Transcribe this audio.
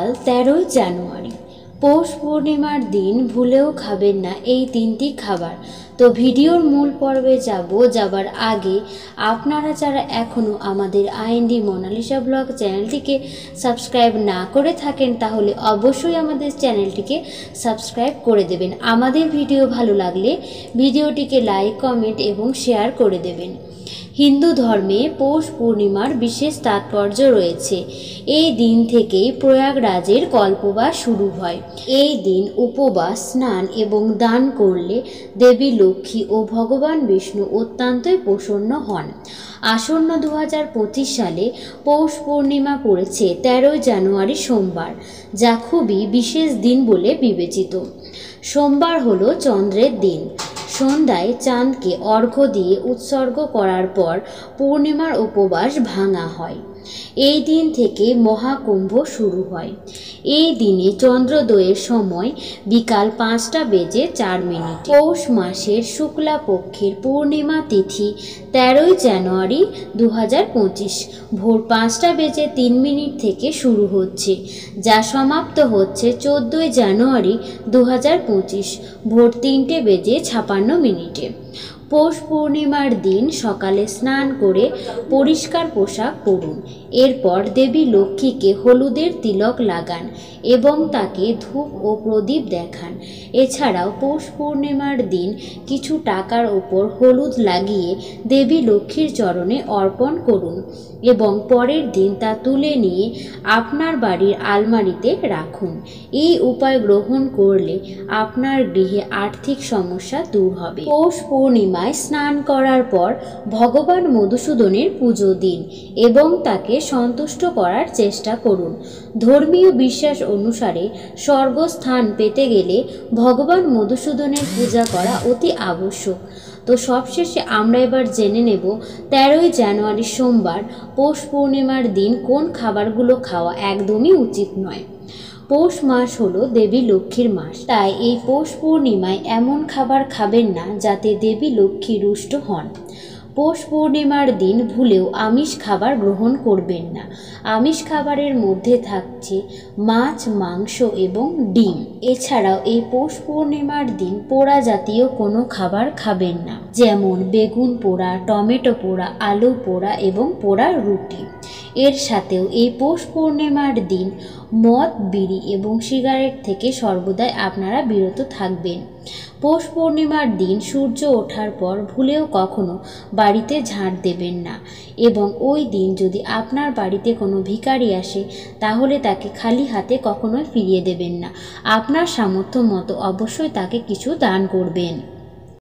সকাল 13 জানুয়ারি। পৌষ পূর্ণিমার দিন ভুলেও খাবেন না এই তিনটি খাবার। তো ভিডিওর মূল পর্বে যাবার আগে আপনারা যারা এখনও আমাদের আইএনডি মোনালিসা ব্লগ চ্যানেলটিকে সাবস্ক্রাইব না করে থাকেন তাহলে অবশ্যই আমাদের চ্যানেলটিকে সাবস্ক্রাইব করে দেবেন। আমাদের ভিডিও ভালো লাগলে ভিডিওটিকে লাইক, কমেন্ট এবং শেয়ার করে দেবেন। হিন্দু ধর্মে পৌষ পূর্ণিমার বিশেষ তাৎপর্য রয়েছে। এই দিন থেকেই প্রয়াগরাজের কল্পবাস শুরু হয়। এই দিন উপবাস, স্নান এবং দান করলে দেবী লক্ষ্মী ও ভগবান বিষ্ণু অত্যন্তই প্রসন্ন হন। আসন্ন 2025 সালে পৌষ পূর্ণিমা পড়েছে 13 জানুয়ারি সোমবার, যা খুবই বিশেষ দিন বলে বিবেচিত। সোমবার হলো চন্দ্রের দিন। সন্ধ্যায় চাঁদকে অর্ঘ্য দিয়ে উৎসর্গ করার পর পূর্ণিমার উপবাস ভাঙা হয়। এই দিন থেকে মহাকুম্ভ শুরু হয়। এই দিনে চন্দ্রোদয়ের সময় বিকাল 5:04। পৌষ মাসের শুক্লা পক্ষের পূর্ণিমা তিথি 13 জানুয়ারি 2025 ভোর 5:03 থেকে শুরু হচ্ছে, যা সমাপ্ত হচ্ছে 14 জানুয়ারি 2025 ভোর 3:56। পৌষ পূর্ণিমার দিন সকালে স্নান করে পরিষ্কার পোশাক পরুন। এরপর দেবী লক্ষ্মীকে হলুদের তিলক লাগান এবং তাকে ধূপ ও প্রদীপ দেখান। এছাড়াও পৌষ পূর্ণিমার দিন কিছু টাকার ওপর হলুদ লাগিয়ে দেবী লক্ষ্মীর চরণে অর্পণ করুন এবং পরের দিন তা তুলে নিয়ে আপনার বাড়ির আলমারিতে রাখুন। এই উপায় গ্রহণ করলে আপনার গৃহে আর্থিক সমস্যা দূর হবে। পৌষ পূর্ণিমায় স্নান করার পর ভগবান মধুসূদনের পুজো দিন এবং তাকে সন্তুষ্ট করার চেষ্টা করুন। ধর্মীয় বিশ্বাস অনুসারে স্বর্গস্থান পেতে গেলে ভগবান মধুসূদনের পূজা করা অতি আবশ্যক। তো সবশেষে আমরা এবার জেনে নেব 13 জানুয়ারি সোমবার পৌষ পূর্ণিমার দিন কোন খাবারগুলো খাওয়া একদমই উচিত নয়। পৌষ মাস হলো দেবী লক্ষ্মীর মাস, তাই এই পৌষ পূর্ণিমায় এমন খাবার খাবেন না যাতে দেবী লক্ষ্মী রুষ্ট হন। পৌষ পূর্ণিমার দিন ভুলেও আমিষ খাবার গ্রহণ করবেন না। আমিষ খাবারের মধ্যে থাকছে মাছ, মাংস এবং ডিম। এছাড়াও এই পৌষ পূর্ণিমার দিন পোড়া জাতীয় কোনো খাবার খাবেন না, যেমন বেগুন পোড়া, টমেটো পোড়া, আলু পোড়া এবং পোড়া রুটি। এর সাথেও এই পৌষ পূর্ণিমার দিন মদ, বিড়ি এবং সিগারেট থেকে সর্বদাই আপনারা বিরত থাকবেন। পৌষ পূর্ণিমার দিন সূর্য ওঠার পর ভুলেও কখনো বাড়িতে ঝাঁট দেবেন না এবং ওই দিন যদি আপনার বাড়িতে কোনো ভিখারি আসে তাহলে তাকে খালি হাতে কখনোই ফিরিয়ে দেবেন না। আপনার সামর্থ্য মতো অবশ্যই তাকে কিছু দান করবেন।